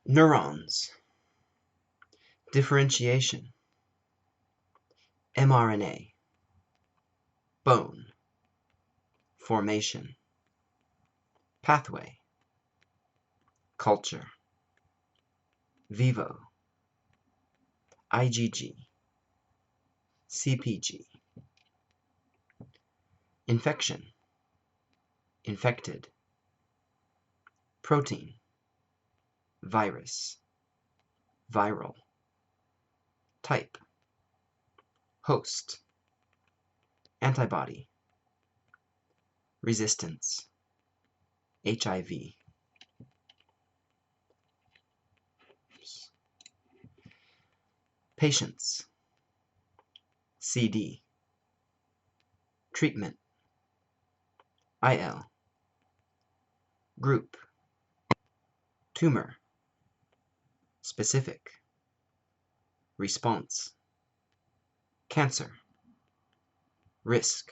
Neurons. Differentiation. mRNA. Bone. Formation. Pathway. Culture. Vivo. IgG. CpG. Infection. Infected. Protein. Virus. Viral. Type. Host. Antibody. Resistance. HIV. Patients. CD. Treatment. IL. Group. Tumor. Specific. Response. Cancer. Risk.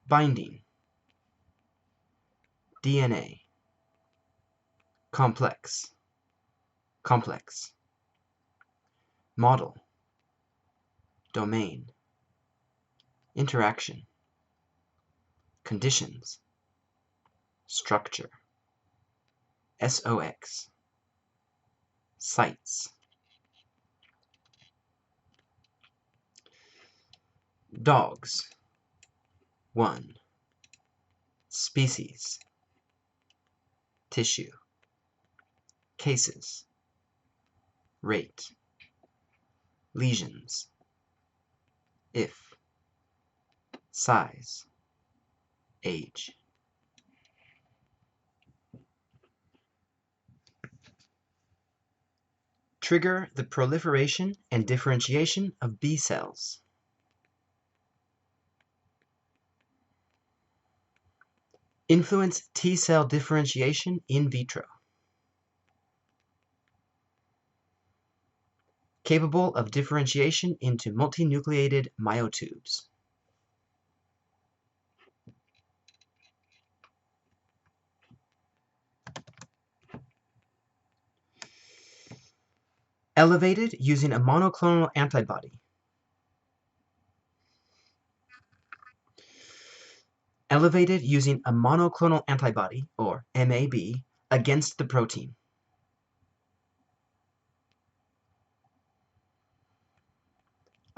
Binding. DNA. Complex. Complex. Model. Domain. Interaction. Conditions. Structure. SOX. Sites. Dogs. 1. Species. Tissue. Cases. Rate. Lesions. If. Size. Age. Trigger the proliferation and differentiation of B cells. Influence T cell differentiation in vitro. Capable of differentiation into multinucleated myotubes. Elevated using a monoclonal antibody. Elevated using a monoclonal antibody, or MAB, against the protein.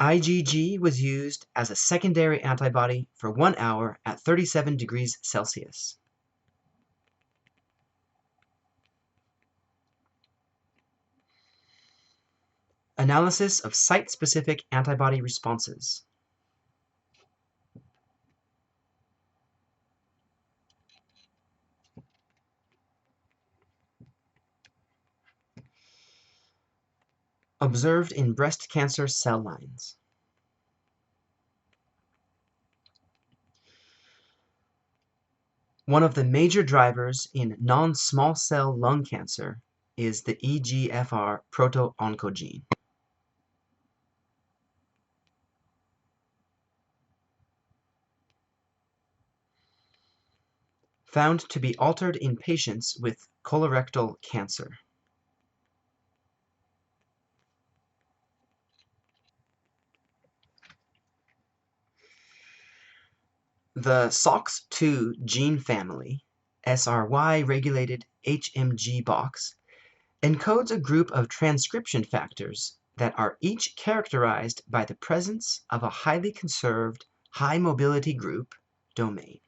IgG was used as a secondary antibody for 1 hour at 37 degrees Celsius. Analysis of site-specific antibody responses. Observed in breast cancer cell lines. One of the major drivers in non-small cell lung cancer is the EGFR proto-oncogene. Found to be altered in patients with colorectal cancer. The SOX2 gene family, SRY-regulated HMG box, encodes a group of transcription factors that are each characterized by the presence of a highly conserved, high-mobility group domain.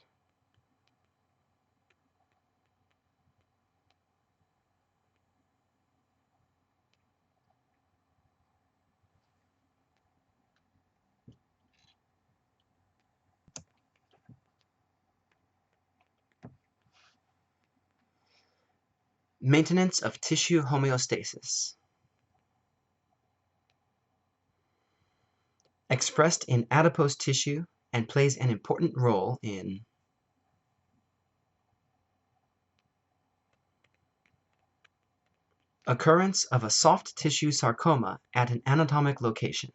Maintenance of tissue homeostasis. Expressed in adipose tissue and plays an important role in occurrence of a soft tissue sarcoma at an anatomic location.